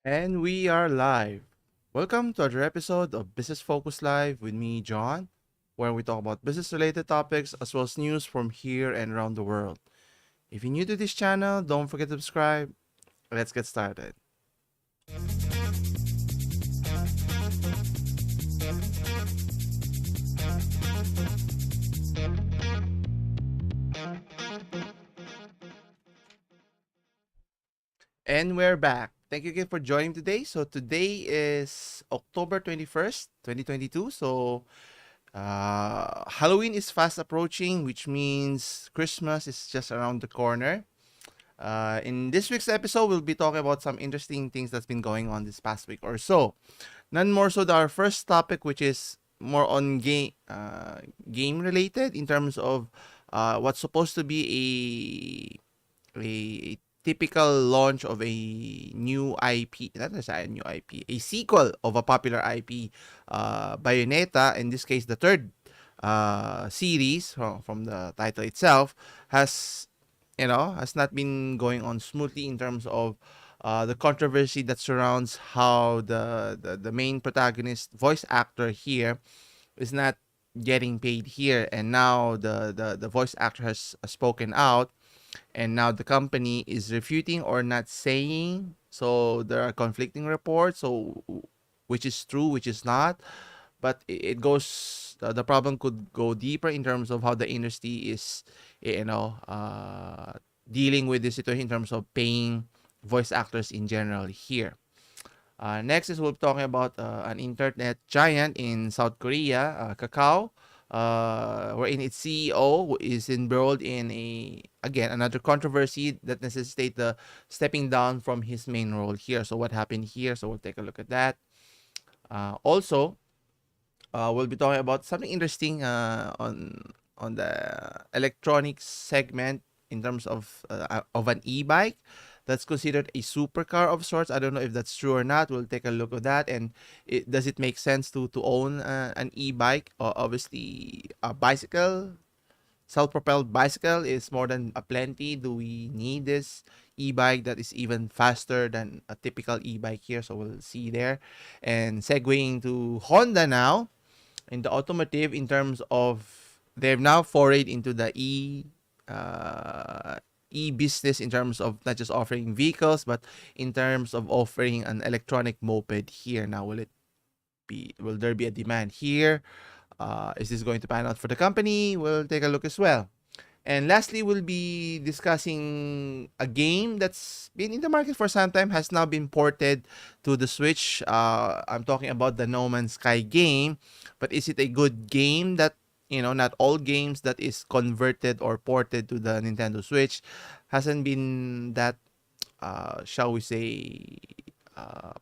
And we are live. Welcome to another episode of Business Focus Live with me, John, where we talk about business related topics as well as news from here and around the world. If you're new to this channel, don't forget to subscribe. Let's get started. And we're back. Thank you again for joining today. So today is October 21st, 2022. Halloween is fast approaching, which means Christmas is just around the corner. In this week's episode, we'll be talking about some interesting things that's been going on this past week or so. None more so than our first topic, which is more on game related in terms of what's supposed to be a typical launch of a new IP, not necessarily a new IP, a sequel of a popular IP, Bayonetta. In this case, the third series from the title itself has has not been going on smoothly in terms of the controversy that surrounds how the main protagonist voice actor here is not getting paid here, and now the voice actor has spoken out, and now the company is refuting or not saying. So there are conflicting reports, so which is true, which is not. But it goes, the problem could go deeper in terms of how the industry is dealing with this situation in terms of paying voice actors in general here. Next is we'll be talking about an internet giant in South Korea, Kakao, wherein its CEO is embroiled in another controversy that necessitates the stepping down from his main role here. So what happened here? So we'll take a look at that. Also, we'll be talking about something interesting on the electronics segment in terms of an e-bike that's considered a supercar of sorts. I don't know if that's true or not. We'll take a look at that. And does it make sense to own an e-bike? Obviously, a bicycle, self-propelled bicycle is more than a plenty. Do we need this e-bike that is even faster than a typical e-bike here? So we'll see there. And segueing to Honda now in the automotive in terms of they've now forayed into the e-business in terms of not just offering vehicles but in terms of offering an electronic moped here. Now will there be a demand here? Is this going to pan out for the company? We'll take a look as well. And lastly, we'll be discussing a game that's been in the market for some time, has now been ported to the Switch. I'm talking about the No Man's Sky game. But is it a good game? That, not all games that is converted or ported to the Nintendo Switch hasn't been that, shall we say,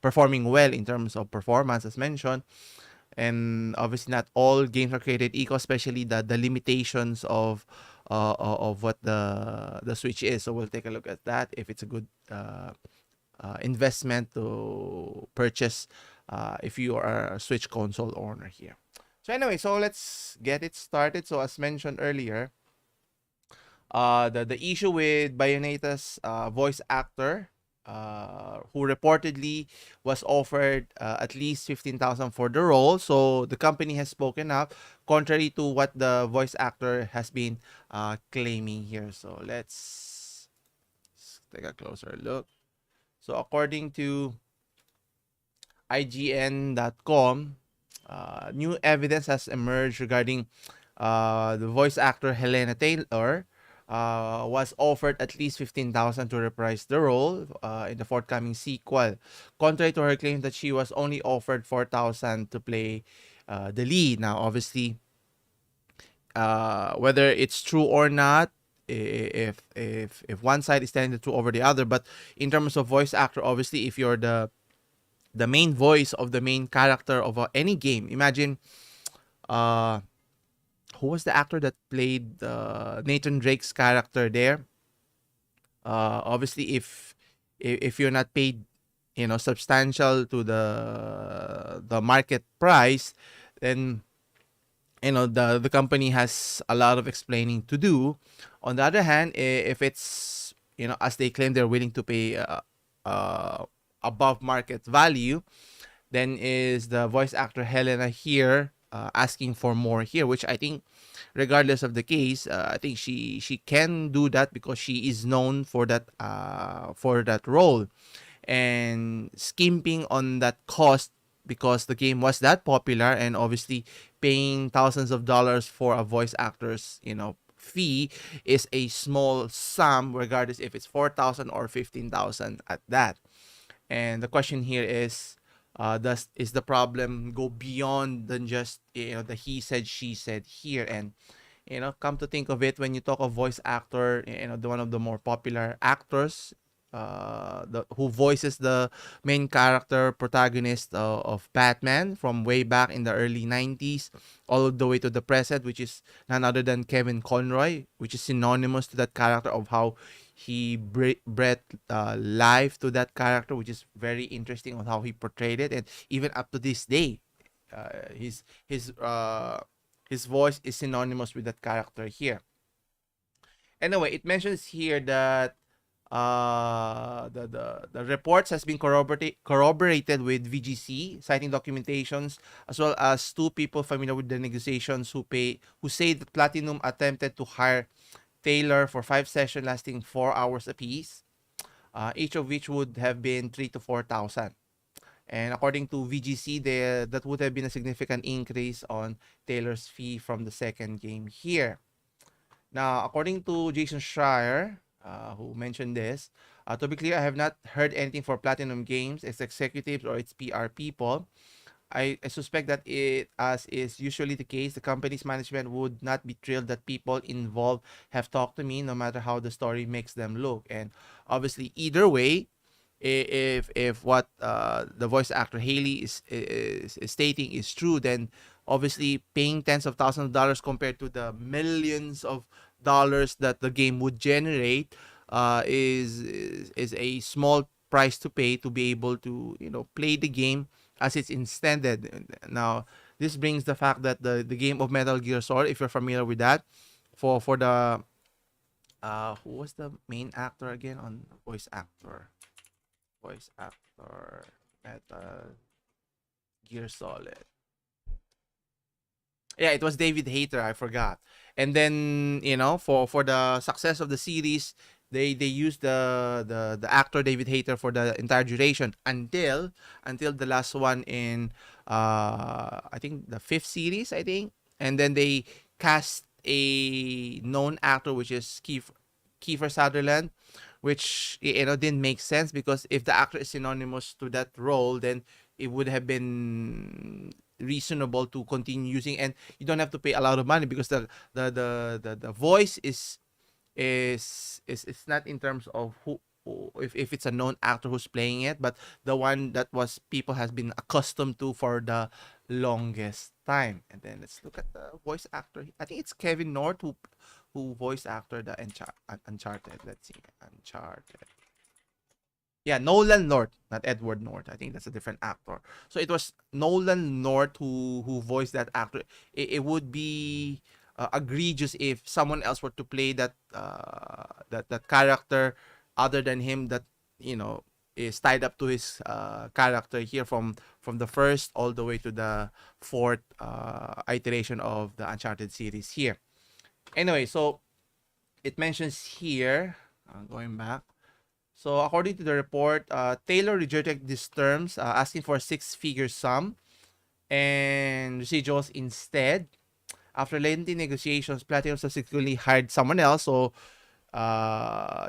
performing well in terms of performance, as mentioned. And obviously, not all games are created equal, especially the limitations of what the Switch is. So we'll take a look at that, if it's a good investment to purchase if you are a Switch console owner here. So anyway, so let's get it started. So as mentioned earlier, the issue with Bayonetta's voice actor, who reportedly was offered at least 15,000 for the role. So the company has spoken up, contrary to what the voice actor has been claiming here. So let's take a closer look. So according to IGN.com, new evidence has emerged regarding the voice actor Helena Taylor was offered at least 15,000 to reprise the role in the forthcoming sequel, contrary to her claim that she was only offered 4,000 to play the lead. Now, obviously, whether it's true or not, if one side is telling the truth over the other, but in terms of voice actor, obviously, if you're the main voice of the main character of any game, imagine who was the actor that played Nathan Drake's character there? Obviously, if you're not paid, substantial to the market price, then the company has a lot of explaining to do. On the other hand, if it's as they claim, they're willing to pay above market value, then is the voice actor Helena here asking for more here, which I think, regardless of the case, I think she can do that because she is known for that role, and skimping on that cost because the game was that popular, and obviously paying thousands of dollars for a voice actor's fee is a small sum, regardless if it's 4,000 or 15,000 at that. And the question here is, does is the problem go beyond than just the he said she said here? And come to think of it, when you talk of voice actor, one of the more popular actors, who voices the main character protagonist of Batman from way back in the early 90s all the way to the present, which is none other than Kevin Conroy, which is synonymous to that character, of how he breathed life to that character, which is very interesting on how he portrayed it. And even up to this day, uh, his his uh, his voice is synonymous with that character here. Anyway, it mentions here that the reports has been corroborated with VGC, citing documentations as well as two people familiar with the negotiations who say that Platinum attempted to hire Taylor for 5 sessions lasting 4 hours apiece, each of which would have been 3 to 4 thousand. And according to VGC, that would have been a significant increase on Taylor's fee from the second game here. Now, according to Jason Schreier, who mentioned this, to be clear, I have not heard anything for Platinum Games, its executives, or its PR people. I suspect that as is usually the case, the company's management would not be thrilled that people involved have talked to me, no matter how the story makes them look. And obviously, either way, if what the voice actor Haley is stating is true, then obviously paying tens of thousands of dollars compared to the millions of dollars that the game would generate is a small price to pay to be able to play the game as it's intended. Now, this brings the fact that the game of Metal Gear Solid, if you're familiar with that, for the who was the main actor again on voice actor Metal Gear Solid. Yeah, it was David Hayter. I forgot. And then for the success of the series, they used the actor David Hayter for the entire duration until the last one in I think the fifth series, I think. And then they cast a known actor, which is Kiefer Sutherland, which didn't make sense, because if the actor is synonymous to that role, then it would have been reasonable to continue using, and you don't have to pay a lot of money, because the voice is not in terms of if it's a known actor who's playing it, but the one that was people has been accustomed to for the longest time. And then let's look at the voice actor. I think it's Kevin North who voice actor the Uncharted. Let's see, Uncharted. Yeah, Nolan North, not Edward North. I think that's a different actor. So it was Nolan North who voiced that actor. It would be egregious if someone else were to play that character other than him, that is tied up to his character here from the first all the way to the fourth iteration of the Uncharted series here. Anyway, so it mentions here, going back. So according to the report, Taylor rejected these terms, asking for a six-figure sum and residuals instead. After lengthy negotiations, Platinum subsequently hired someone else, so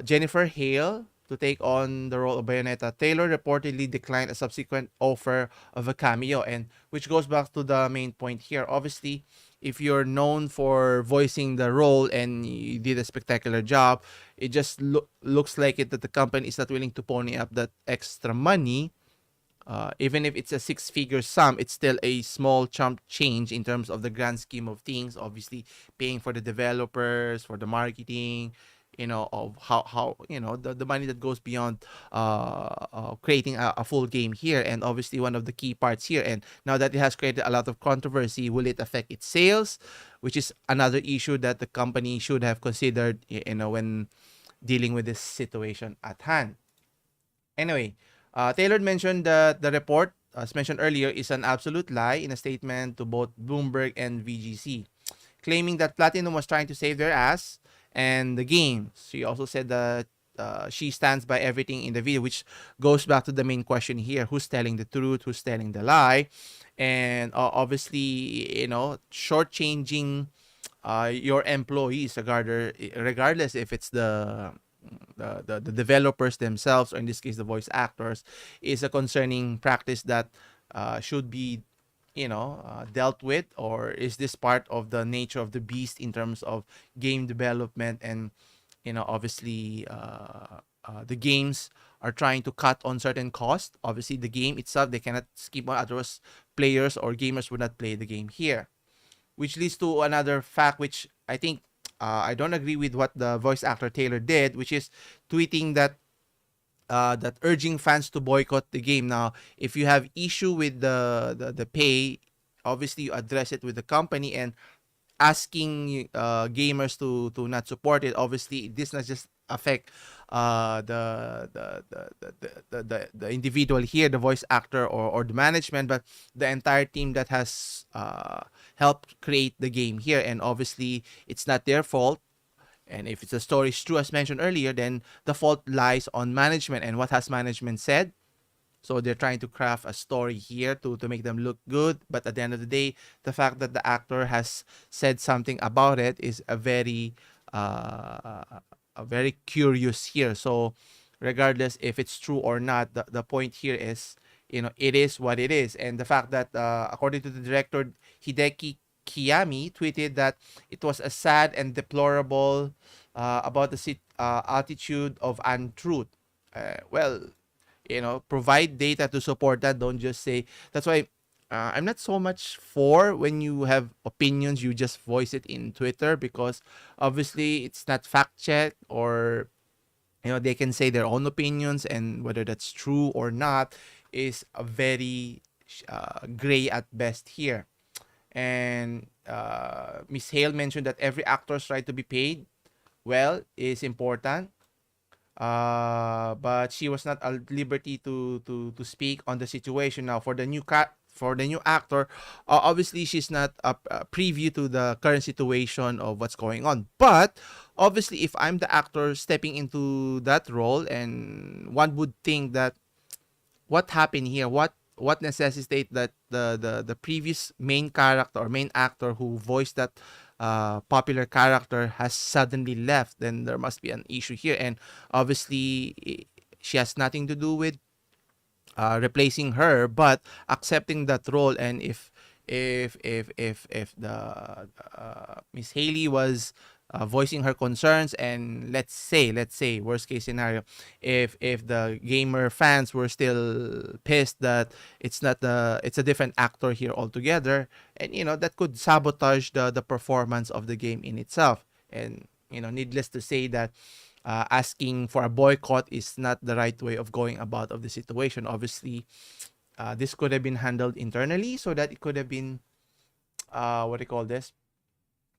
Jennifer Hale, to take on the role of Bayonetta. Taylor reportedly declined a subsequent offer of a cameo, and which goes back to the main point here. Obviously, if you're known for voicing the role and you did a spectacular job, it just looks like it that the company is not willing to pony up that extra money. Even if it's a six-figure sum, it's still a small chump change in terms of the grand scheme of things. Obviously, paying for the developers, for the marketing, of how the money that goes beyond creating a full game here. And obviously, one of the key parts here, and now that it has created a lot of controversy, will it affect its sales, which is another issue that the company should have considered when dealing with this situation at hand. Anyway, Taylor mentioned that the report, as mentioned earlier, is an absolute lie in a statement to both Bloomberg and VGC, claiming that Platinum was trying to save their ass and the game. She also said that she stands by everything in the video, which goes back to the main question here: who's telling the truth, who's telling the lie, and obviously, shortchanging your employees, regardless if it's the developers themselves, or in this case the voice actors, is a concerning practice that should be dealt with, or is this part of the nature of the beast in terms of game development? And obviously, the games are trying to cut on certain costs. Obviously, the game itself, they cannot skip on, otherwise players or gamers would not play the game here, which leads to another fact, which I think I don't agree with what the voice actor Taylor did, which is tweeting that urging fans to boycott the game. Now, if you have issue with the pay, obviously you address it with the company, and asking gamers to not support it. Obviously, this not just affect the individual here, the voice actor, or the management, but the entire team that has helped create the game here. And obviously, it's not their fault. And if the story is true, as mentioned earlier, then the fault lies on management. And what has management said? So they're trying to craft a story here to make them look good. But at the end of the day, the fact that the actor has said something about it is a very curious here. So regardless if it's true or not, the point here is, it is what it is. And the fact that, according to the director, Hideki Kiyami tweeted that it was a sad and deplorable about the attitude of untruth. Well, provide data to support that. Don't just say. That's why I'm not so much for when you have opinions, you just voice it in Twitter, because obviously it's not fact checked, or they can say their own opinions, and whether that's true or not is a very gray at best here. And Miss Hale mentioned that every actor's right to be paid well is important, but she was not at liberty to speak on the situation. Now, for the new actor, obviously she's not a preview to the current situation of what's going on. But obviously, if I'm the actor stepping into that role, and one would think that what happened here, what necessitate that the previous main character or main actor who voiced that popular character has suddenly left, then there must be an issue here. And obviously, she has nothing to do with replacing her, but accepting that role. And if the Miss Haley was voicing her concerns, and let's say worst case scenario, if the gamer fans were still pissed that it's a different actor here altogether, and that could sabotage the performance of the game in itself. And needless to say that asking for a boycott is not the right way of going about of the situation. Obviously, this could have been handled internally, so that it could have been what do you call this,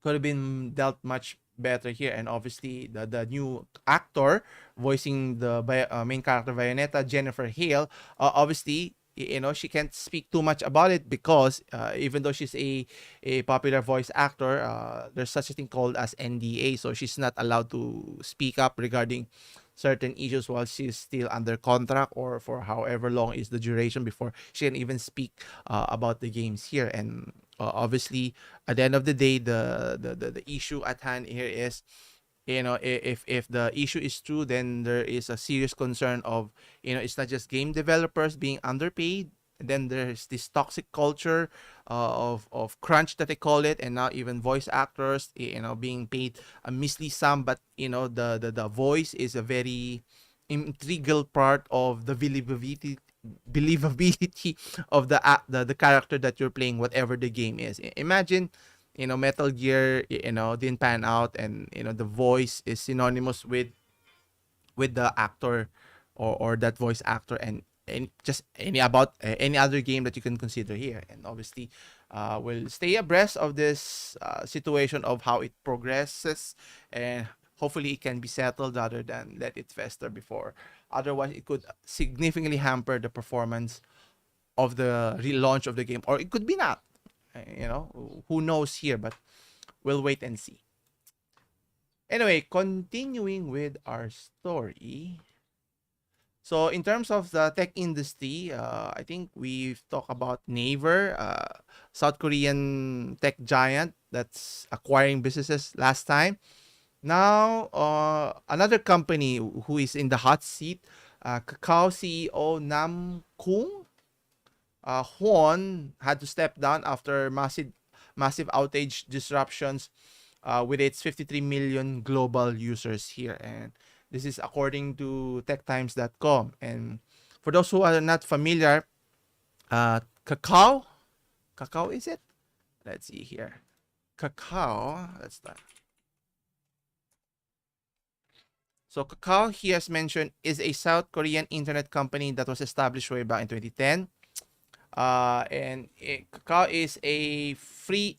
could have been dealt much better here. And obviously, the new actor voicing the main character Bayonetta, Jennifer Hale, obviously, she can't speak too much about it, because even though she's a popular voice actor, there's such a thing called as NDA, so she's not allowed to speak up regarding certain issues while she's still under contract, or for however long is the duration before she can even speak about the games here. And obviously, at the end of the day, the issue at hand here is, if the issue is true, then there is a serious concern of, it's not just game developers being underpaid. Then there's this toxic culture of crunch that they call it, and now even voice actors, being paid a measly sum. But the voice is a very integral part of the believability of the character that you're playing, whatever the game is. Imagine, Metal Gear, didn't pan out, and the voice is synonymous with the actor, or that voice actor, and just any other game that you can consider here. And obviously, we'll stay abreast of this situation of how it progresses, and hopefully it can be settled rather than let it fester before Otherwise, it could significantly hamper the performance of the relaunch of the game, or it could be not. Who knows here, but we'll wait and see. Anyway, continuing with our story. So in terms of the tech industry, I think we've talked about Naver, South Korean tech giant that's acquiring businesses last time. Now, another company who is in the hot seat, Kakao CEO Kung Hwon had to step down after massive outage disruptions with its 53 million global users here. And this is according to techtimes.com. And for those who are not familiar, Kakao is it? Let's see here. Kakao, let's start. So Kakao, he has mentioned, is a South Korean internet company that was established way back in 2010. Kakao is a free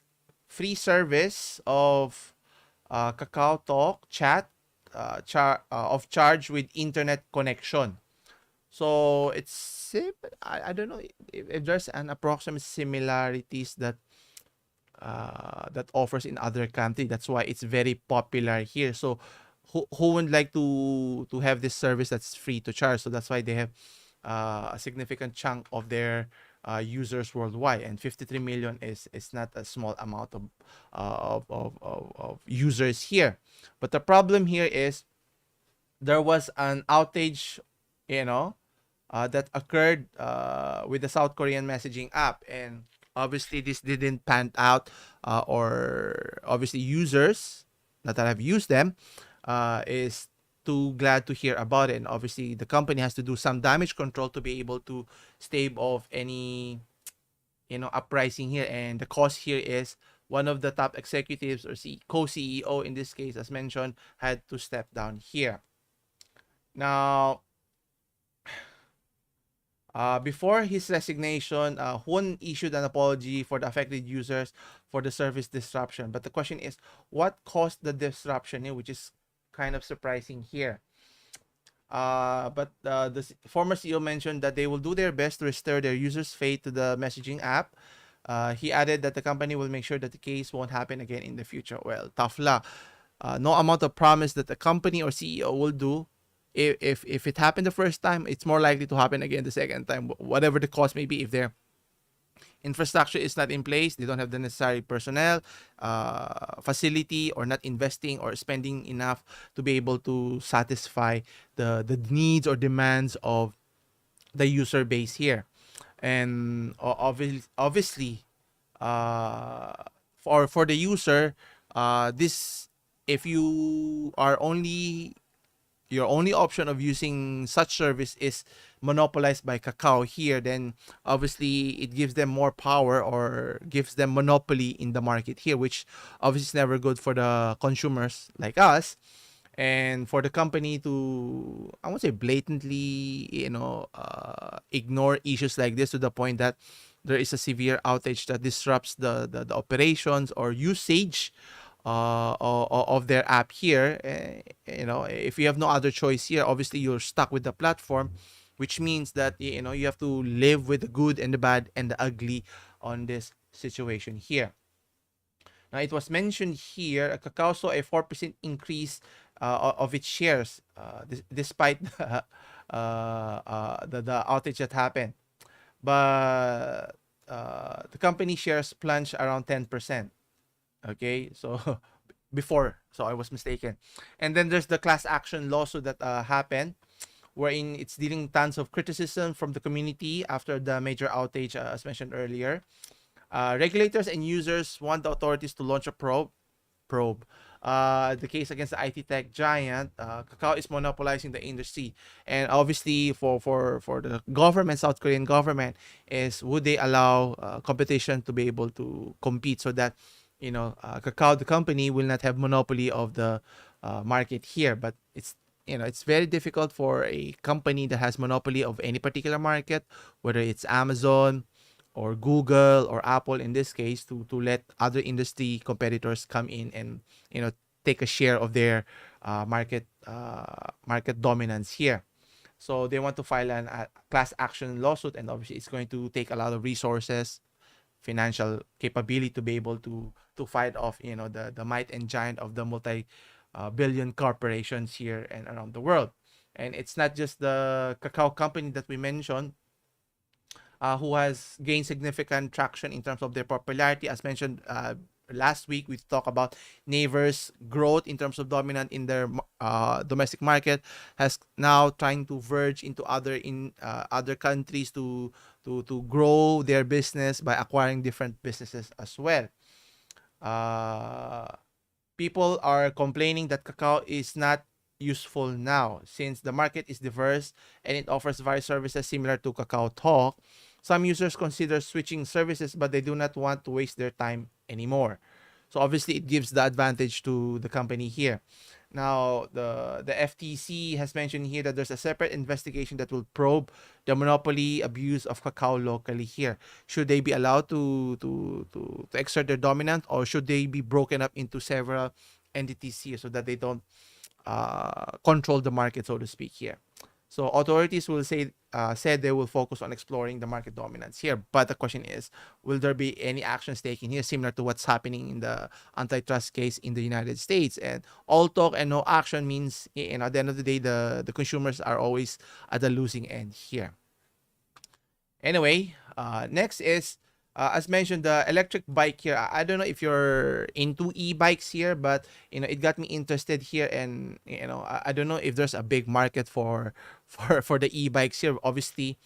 service of Kakao Talk chat of charge with internet connection. So it's I don't know if there's an approximate similarities that offers in other countries. That's why it's very popular here. So who would like to have this service that's free to charge? So that's why they have a significant chunk of their users worldwide, and 53 million is not a small amount of users here. But the problem here is there was an outage, that occurred with the South Korean messaging app, and obviously this didn't pan out, or obviously users that have used them is too glad to hear about it, and obviously the company has to do some damage control to be able to stave off any uprising here. And the cost here is one of the top executives, or co-CEO in this case, as mentioned, had to step down here. Now, before his resignation, Hun issued an apology for the affected users for the service disruption. But the question is, what caused the disruption, which is kind of surprising here. But the former CEO mentioned that they will do their best to restore their users' faith to the messaging app. He added that the company will make sure that the case won't happen again in the future. Well, tough luck. No amount of promise that the company or CEO will do. If it happened the first time, it's more likely to happen again the second time, whatever the cost may be. If their infrastructure is not in place, they don't have the necessary personnel, facility, or not investing or spending enough to be able to satisfy the needs or demands of the user base here. And obviously, for the user, this, if you are only, your only option of using such service is monopolized by Kakao here, then obviously it gives them more power or gives them monopoly in the market here, which obviously is never good for the consumers like us. And for the company to, I won't say blatantly, ignore issues like this to the point that there is a severe outage that disrupts the operations or usage of their app here. If you have no other choice here, obviously you're stuck with the platform, which means that you have to live with the good and the bad and the ugly on this situation here. Now, it was mentioned here, Kakao saw a 4% increase of its shares, despite the outage that happened. But the company shares plunged around 10%. Okay, so before, so I was mistaken. And then there's the class action lawsuit that happened, wherein it's dealing tons of criticism from the community after the major outage, as mentioned earlier. Regulators and users want the authorities to launch a probe. The case against the IT tech giant. Kakao is monopolizing the industry, and obviously for the government, South Korean government, is would they allow competition to be able to compete so that Kakao, the company, will not have monopoly of the market here. But it's very difficult for a company that has monopoly of any particular market, whether it's Amazon or Google or Apple in this case, to let other industry competitors come in and take a share of their market dominance here. So they want to file a class action lawsuit, and obviously it's going to take a lot of resources, financial capability to be able to fight off, the might and giant of the multi billion corporations here and around the world. And it's not just the Kakao company that we mentioned, who has gained significant traction in terms of their popularity. As mentioned last week, we talked about Naver's growth in terms of dominant in their domestic market, has now trying to verge into other countries to grow their business by acquiring different businesses as well. Uh, People are complaining that Kakao is not useful now since the market is diverse and it offers various services similar to Kakao Talk. Some users consider switching services, but they do not want to waste their time anymore. So obviously it gives the advantage to the company here. Now, the FTC has mentioned here that there's a separate investigation that will probe the monopoly abuse of Kakao locally here. Should they be allowed to exert their dominance, or should they be broken up into several entities here so that they don't control the market, so to speak here? So authorities will said they will focus on exploring the market dominance here. But the question is, will there be any actions taken here similar to what's happening in the antitrust case in the United States? And all talk and no action means, at the end of the day, the consumers are always at the losing end here. Anyway, next is, as mentioned, the electric bike here. I don't know if you're into e-bikes here, but it got me interested here, and I don't know if there's a big market for for the e-bikes here. Obviously,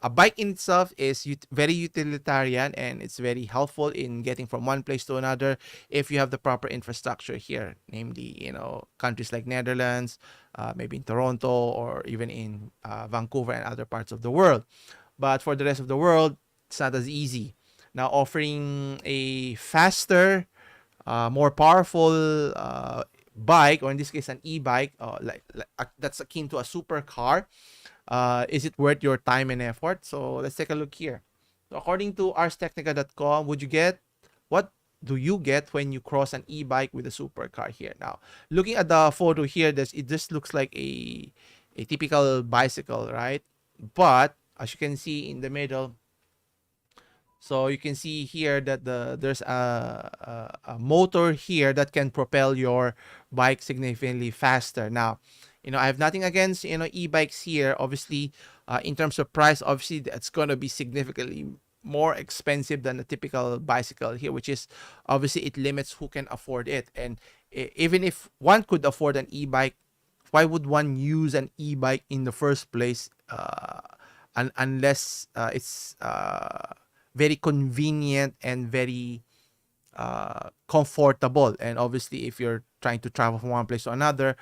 a bike in itself is very utilitarian, and it's very helpful in getting from one place to another if you have the proper infrastructure here, namely countries like Netherlands, maybe in Toronto, or even in Vancouver and other parts of the world. But for the rest of the world, it's not as easy. Now, offering a faster, more powerful bike, or in this case, an e-bike, that's akin to a supercar, is it worth your time and effort? So let's take a look here. So according to arstechnica.com, what do you get when you cross an e-bike with a supercar here? Now, looking at the photo here, it just looks like a typical bicycle, right? But as you can see in the middle, so you can see here that there's a motor here that can propel your bike significantly faster. Now, I have nothing against e-bikes here. Obviously, in terms of price, obviously it's gonna be significantly more expensive than a typical bicycle here, which is obviously it limits who can afford it. And even if one could afford an e-bike, why would one use an e-bike in the first place? Unless it's very convenient and very comfortable. And obviously, if you're trying to travel from one place to another,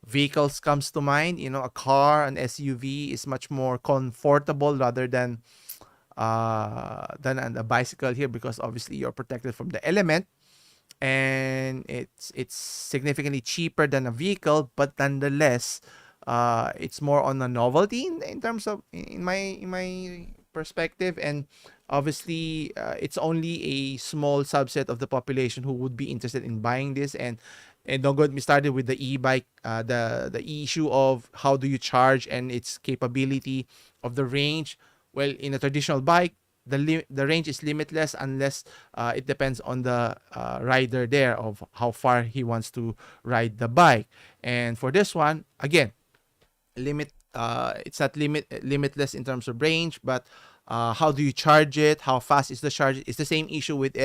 vehicles comes to mind. A car, an SUV is much more comfortable rather than a bicycle here, because obviously you're protected from the element, and it's significantly cheaper than a vehicle. But nonetheless, it's more on a novelty in terms of in my perspective. And obviously, it's only a small subset of the population who would be interested in buying this. And don't get me started with the e-bike, the issue of how do you charge and its capability of the range. Well, in a traditional bike, the range is limitless unless it depends on the rider there of how far he wants to ride the bike. And for this one, again, it's not limitless in terms of range, but how do you charge it? How fast is the charge? It's the same issue with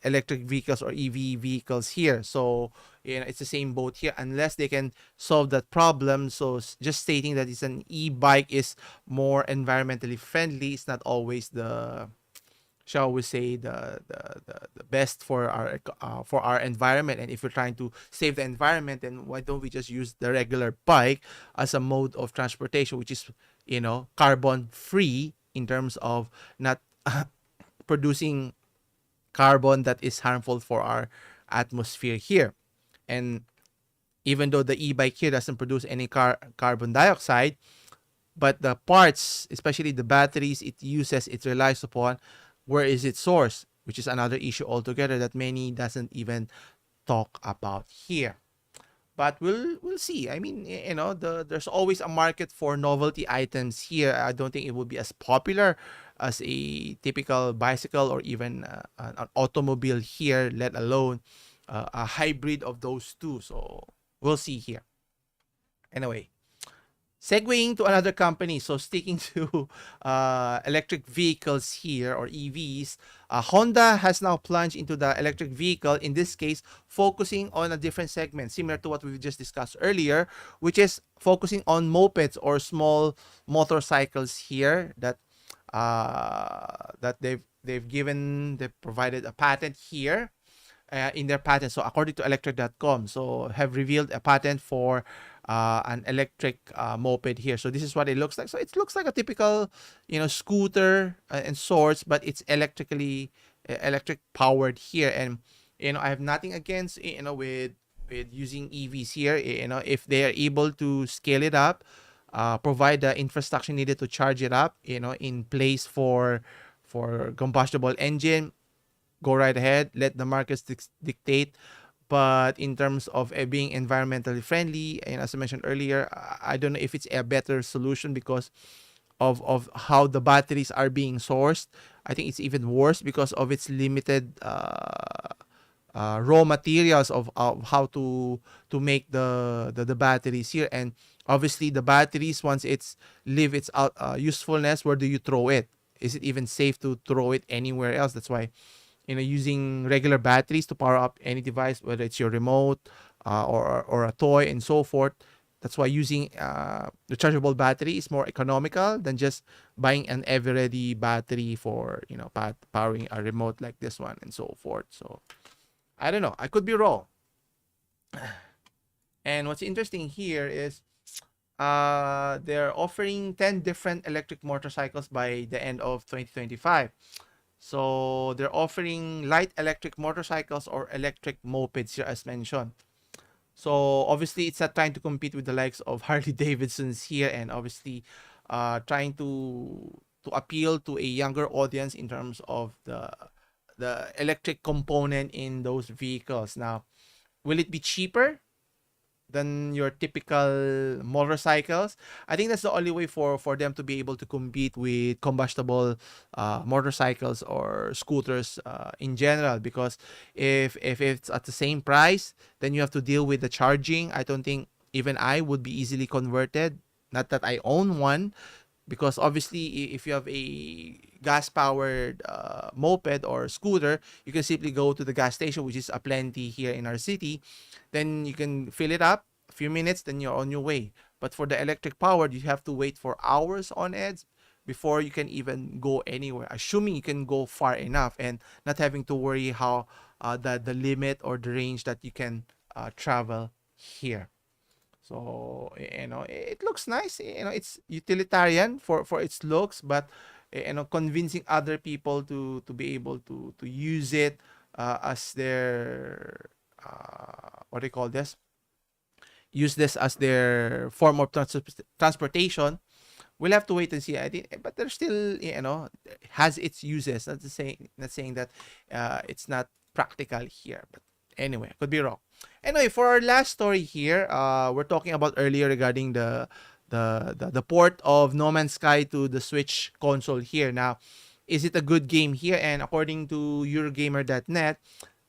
electric vehicles or EV vehicles here. So it's the same boat here, unless they can solve that problem. So just stating that it's an e-bike is more environmentally friendly, it's not always the, shall we say, the best for our environment. And if we're trying to save the environment, then why don't we just use the regular bike as a mode of transportation, which is carbon free in terms of not producing carbon that is harmful for our atmosphere here. And even though the e-bike here doesn't produce any carbon dioxide, but the parts, especially the batteries it uses, it relies upon, where is its source, which is another issue altogether that many doesn't even talk about here. but we'll see. I mean, there's always a market for novelty items here. I don't think it will be as popular as a typical bicycle or even an automobile here, let alone a hybrid of those two. So we'll see here. Anyway, segueing to another company, so sticking to electric vehicles here or EVs, Honda has now plunged into the electric vehicle, in this case, focusing on a different segment, similar to what we just discussed earlier, which is focusing on mopeds or small motorcycles here that they've provided a patent here in their patent. So according to electric.com, so have revealed a patent for an electric moped here. So this is what it looks like. So it looks like a typical, scooter and sorts, but it's electric powered here. And I have nothing against with using EVs here. If they are able to scale it up, provide the infrastructure needed to charge it up, in place for combustible engine, go right ahead, let the markets dictate. But in terms of being environmentally friendly, and as I mentioned earlier, I don't know if it's a better solution because of how the batteries are being sourced. I think it's even worse because of its limited raw materials of how to make the batteries here. And obviously the batteries, once it's live its out usefulness, where do you throw it? Is it even safe to throw it anywhere else? That's why using regular batteries to power up any device, whether it's your remote or a toy and so forth. That's why using rechargeable battery is more economical than just buying an ever-ready battery for powering a remote like this one and so forth. So I don't know. I could be wrong. And what's interesting here is they're offering 10 different electric motorcycles by the end of 2025. So they're offering light electric motorcycles or electric mopeds here, as mentioned. So obviously it's not trying to compete with the likes of Harley Davidson's here, and obviously trying to appeal to a younger audience in terms of the electric component in those vehicles. Now, will it be cheaper than your typical motorcycles? I think that's the only way for them to be able to compete with combustible motorcycles or scooters in general. Because if it's at the same price, then you have to deal with the charging. I don't think even I would be easily converted. Not that I own one, because obviously if you have a gas powered moped or scooter, you can simply go to the gas station, which is a plenty here in our city. Then you can fill it up a few minutes, then you're on your way. But for the electric powered, you have to wait for hours on edge before you can even go anywhere, assuming you can go far enough and not having to worry how the limit or the range that you can travel here. So it looks nice. It's utilitarian for its looks, but convincing other people to be able to use it as their what do you call this? Use this as their form of transportation. We'll have to wait and see. I think, but there's still has its uses. Not saying that it's not practical here, but anyway, could be wrong. Anyway, for our last story here, we're talking about earlier regarding the port of No Man's Sky to the Switch console here. Now, is it a good game here? And according to Eurogamer.net,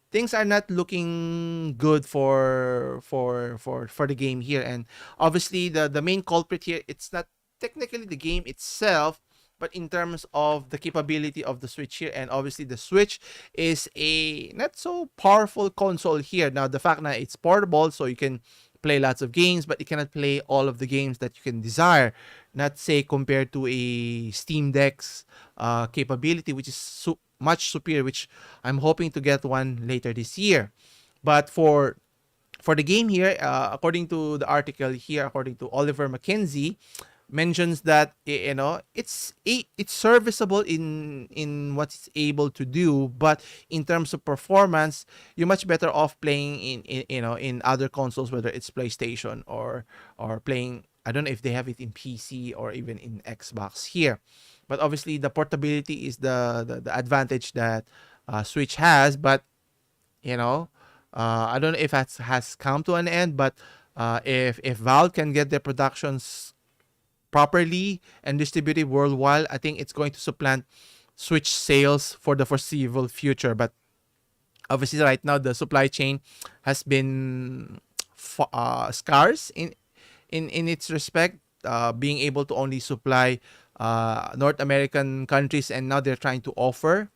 things are not looking good for the game here. And obviously, the main culprit here, it's not technically the game itself, but in terms of the capability of the Switch here. And obviously the Switch is a not so powerful console here. Now, the fact that it's portable, so you can play lots of games, but you cannot play all of the games that you can desire. Not say compared to a Steam Deck's capability, which is much superior, which I'm hoping to get one later this year. But for the game here, according to the article here, according to Oliver McKenzie, mentions that it's serviceable in what it's able to do, but in terms of performance, you're much better off playing in other consoles, whether it's PlayStation or playing. I don't know if they have it in PC or even in Xbox here, but obviously the portability is the advantage that Switch has. But I don't know if that has come to an end, but If Valve can get their productions properly and distributed worldwide, I think it's going to supplant Switch sales for the foreseeable future. But obviously, right now the supply chain has been scarce in its respect, being able to only supply North American countries, and now they're trying to offer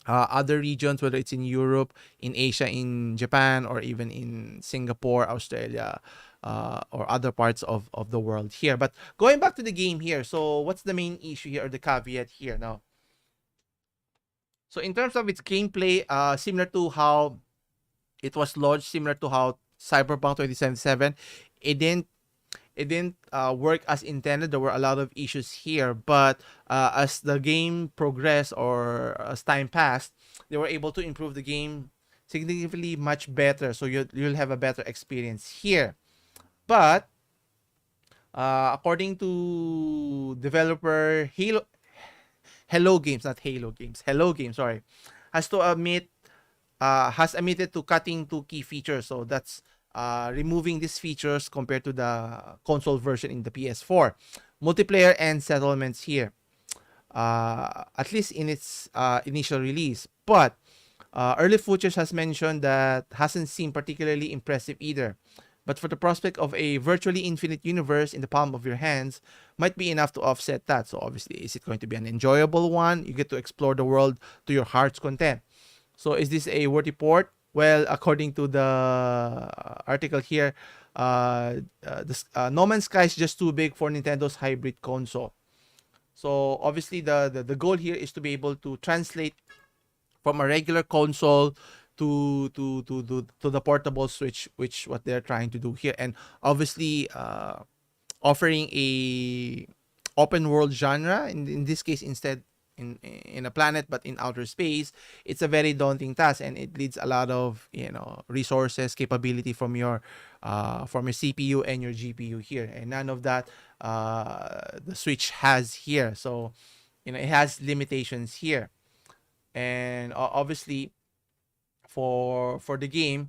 other regions, whether it's in Europe, in Asia, in Japan, or even in Singapore, Australia, or other parts of the world here. But going back to the game here, so what's the main issue here, or the caveat here now? So in terms of its gameplay, similar to how it was launched, similar to how Cyberpunk 2077, it didn't work as intended. There were a lot of issues here, but as the game progressed, or as time passed, they were able to improve the game significantly much better. So you'll have a better experience here. But according to developer Hello Games, not Halo Games, Hello Games, sorry, has to admit has admitted to cutting two key features. So that's removing these features compared to the console version in the PS4. Multiplayer and settlements here, at least in its initial release. But early footage has mentioned that hasn't seemed particularly impressive either. But for the prospect of a virtually infinite universe in the palm of your hands might be enough to offset that. So obviously, is it going to be an enjoyable one? You get to explore the world to your heart's content. So is this a worthy port? Well, according to the article here, No Man's Sky is just too big for Nintendo's hybrid console. So obviously, the goal here is to be able to translate from a regular console to the portable Switch, which what they're trying to do here, and obviously offering a open world genre in this case, instead in a planet but in outer space. It's a very daunting task, and it needs a lot of resources, capability from your CPU and your GPU here, and none of that the Switch has here. So it has limitations here, and obviously for the game,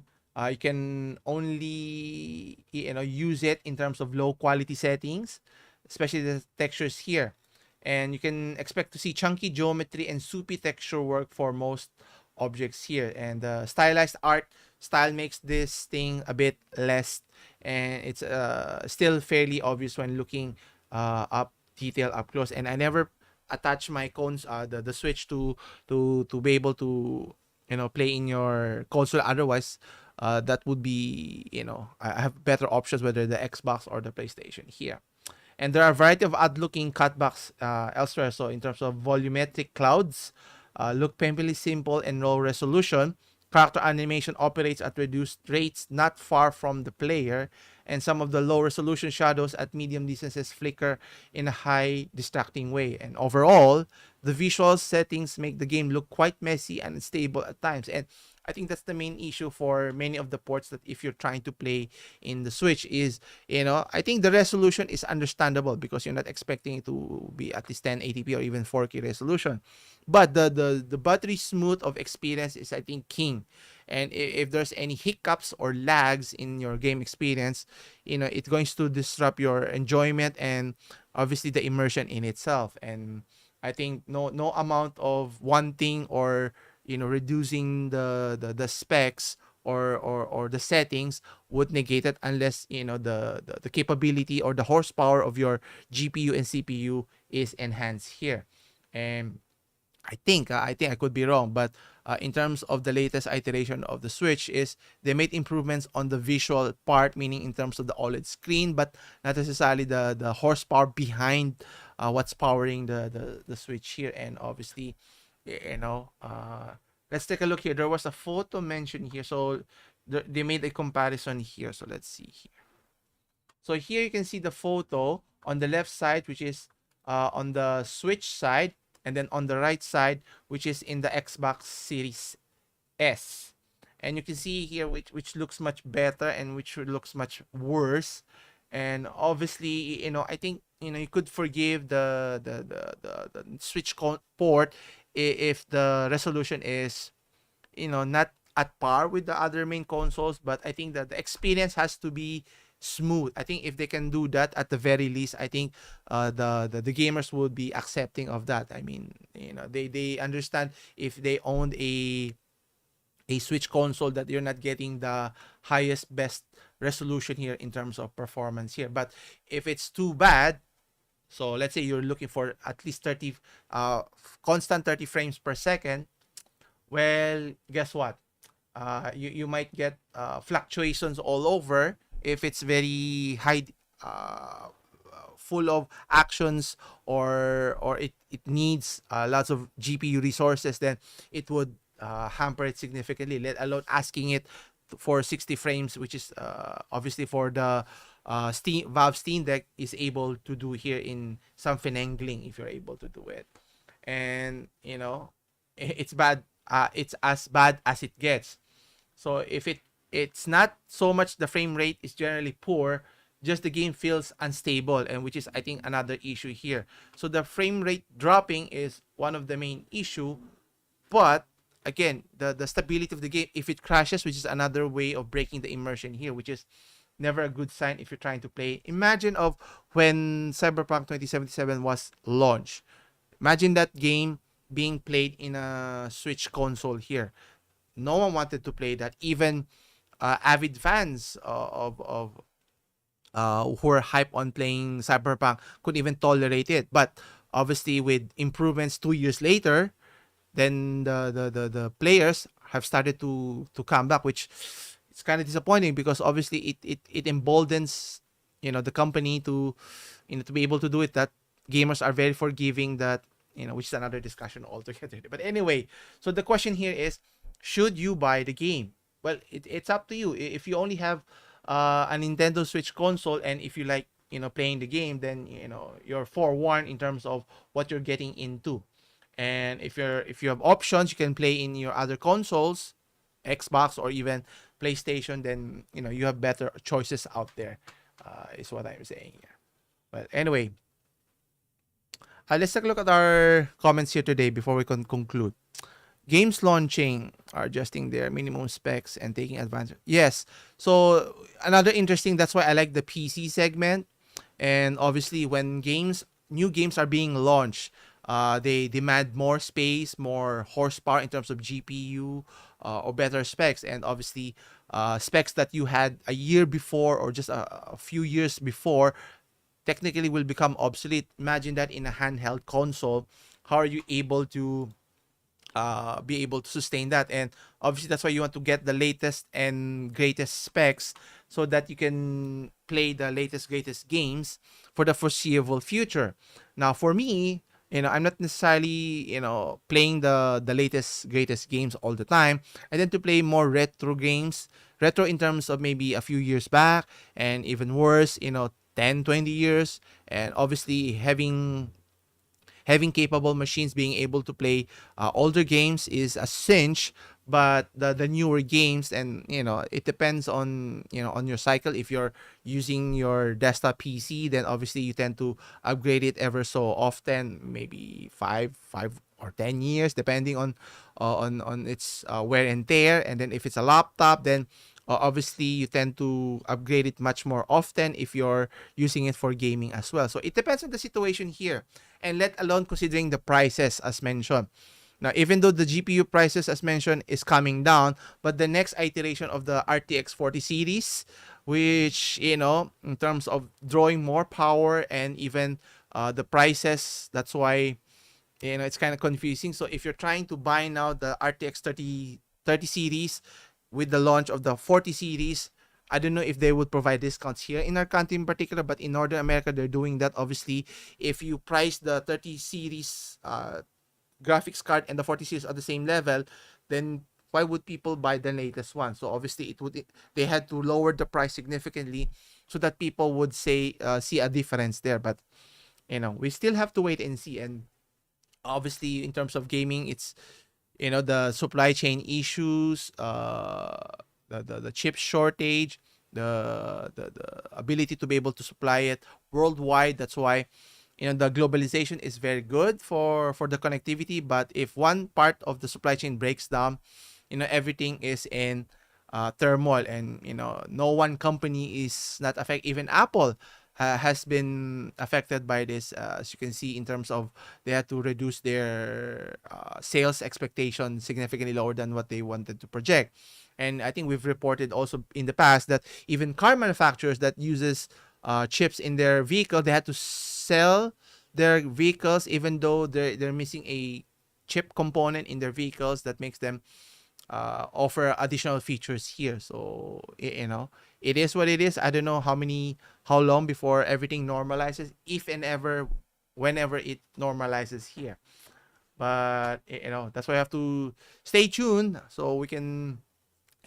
you can only use it in terms of low quality settings, especially the textures here, and you can expect to see chunky geometry and soupy texture work for most objects here, and the stylized art style makes this thing a bit less, and it's still fairly obvious when looking up detail up close. And I never attach my the Switch to be able to play in your console. Otherwise, that would be I have better options, whether the Xbox or the PlayStation here. And there are a variety of odd-looking cutbacks elsewhere. So in terms of volumetric clouds, look painfully simple and low resolution. Character animation operates at reduced rates not far from the player, and some of the low resolution shadows at medium distances flicker in a high distracting way. And overall, the visual settings make the game look quite messy and unstable at times. And I think that's the main issue for many of the ports, that if you're trying to play in the Switch, is I think the resolution is understandable because you're not expecting it to be at least 1080p or even 4K resolution, but the buttery smooth of experience is, I think, king. And if there's any hiccups or lags in your game experience, it's going to disrupt your enjoyment and obviously the immersion in itself. And I think no amount of wanting or reducing the specs or the settings would negate it, unless the capability or the horsepower of your GPU and CPU is enhanced here. And I think I could be wrong, but in terms of the latest iteration of the Switch, is they made improvements on the visual part, meaning in terms of the OLED screen, but not necessarily the horsepower behind what's powering the Switch here. And obviously, let's take a look here. There was a photo mentioned here, so they made a comparison here. So let's see here. So here you can see the photo on the left side, which is on the Switch side, and then on the right side, which is in the Xbox Series S. And you can see here which looks much better and which looks much worse. And obviously, I think you could forgive the Switch port if the resolution is not at par with the other main consoles. But I think that the experience has to be smooth. I think if they can do that at the very least, I think the gamers would be accepting of that. I mean, they understand if they owned a Switch console that you're not getting the highest best resolution here in terms of performance here. But if it's too bad, so let's say you're looking for at least 30 constant 30 frames per second, well, guess what? You might get fluctuations all over if it's very high, full of actions, or it needs lots of GPU resources. Then it would hamper it significantly, let alone asking it for 60 frames, which is obviously for the Valve Steam Deck is able to do here in some finagling if you're able to do it. And it's bad. It's as bad as it gets. So if it's not so much the frame rate is generally poor, just the game feels unstable, and which is I think another issue here. So the frame rate dropping is one of the main issue, but again, the stability of the game, if it crashes, which is another way of breaking the immersion here, which is never a good sign if you're trying to play. Imagine of when Cyberpunk 2077 was launched. Imagine that game being played in a Switch console here. No one wanted to play that. Even avid fans who are hype on playing Cyberpunk couldn't even tolerate it. But obviously, with improvements 2 years later, then the players have started to come back, which it's kind of disappointing because obviously it emboldens the company to be able to do it. That gamers are very forgiving. That which is another discussion altogether. But anyway, so the question here is, should you buy the game? Well, it's up to you. If you only have a Nintendo Switch console, and if you like playing the game, then you're forewarned in terms of what you're getting into. And if you have options, you can play in your other consoles, Xbox or even PlayStation, then you have better choices out there, is what I'm saying here. But anyway, let's take a look at our comments here today before we can conclude. Games launching are adjusting their minimum specs and taking advantage. Yes. So another interesting, that's why I like the PC segment. And obviously when new games are being launched, they demand more space, more horsepower in terms of GPU, or better specs. And obviously specs that you had a year before or just a few years before technically will become obsolete. Imagine that in a handheld console. How are you able to be able to sustain that? And obviously that's why you want to get the latest and greatest specs so that you can play the latest greatest games for the foreseeable future. Now for me, I'm not necessarily playing the latest greatest games all the time. I tend to play more retro games, retro in terms of maybe a few years back, and even worse 10-20 years. And obviously having capable machines being able to play older games is a cinch. But the newer games, and it depends on on your cycle. If you're using your desktop PC, then obviously you tend to upgrade it ever so often, maybe 5 or 10 years, depending on its wear and tear. And then if it's a laptop, then obviously you tend to upgrade it much more often if you're using it for gaming as well. So it depends on the situation here, and let alone considering the prices as mentioned. Now, even though the GPU prices as mentioned is coming down, but the next iteration of the RTX 40 series, which in terms of drawing more power and even the prices, that's why it's kind of confusing. So if you're trying to buy now the RTX 30 series with the launch of the 40 series, I don't know if they would provide discounts here in our country in particular, but in Northern America, they're doing that. Obviously, if you price the 30 series graphics card and the 40 series at the same level, then why would people buy the latest one? So obviously, they had to lower the price significantly so that people would see a difference there. But we still have to wait and see. And obviously, in terms of gaming, it's the supply chain issues, the chip shortage, the ability to be able to supply it worldwide. That's why the globalization is very good for the connectivity. But if one part of the supply chain breaks down, everything is in turmoil, and no one company is not affected. Even Apple has been affected by this, as you can see, in terms of they had to reduce their sales expectation significantly lower than what they wanted to project. And I think we've reported also in the past that even car manufacturers that uses chips in their vehicle, they had to sell their vehicles even though they're missing a chip component in their vehicles that makes them offer additional features here. So it is what it is. I don't know how long before everything normalizes, if and ever, whenever it normalizes here. But that's why I have to stay tuned so we can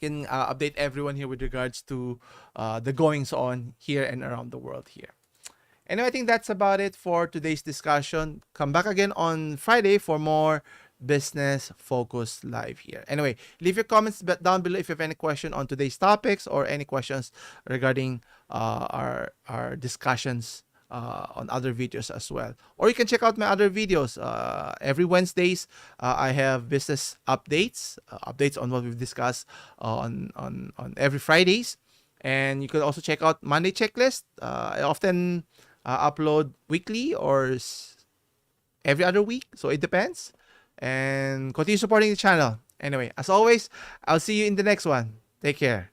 update everyone here with regards to the goings on here and around the world here. Anyway, I think that's about it for today's discussion. Come back again on Friday for more business focus live here. Anyway, leave your comments down below if you have any question on today's topics or any questions regarding our discussions on other videos as well. Or you can check out my other videos. Every Wednesdays, I have business updates, updates on what we've discussed on every Fridays. And you can also check out Monday Checklist. I often upload weekly or every other week, so it depends. And continue supporting the channel. Anyway, as always, I'll see you in the next one. Take care.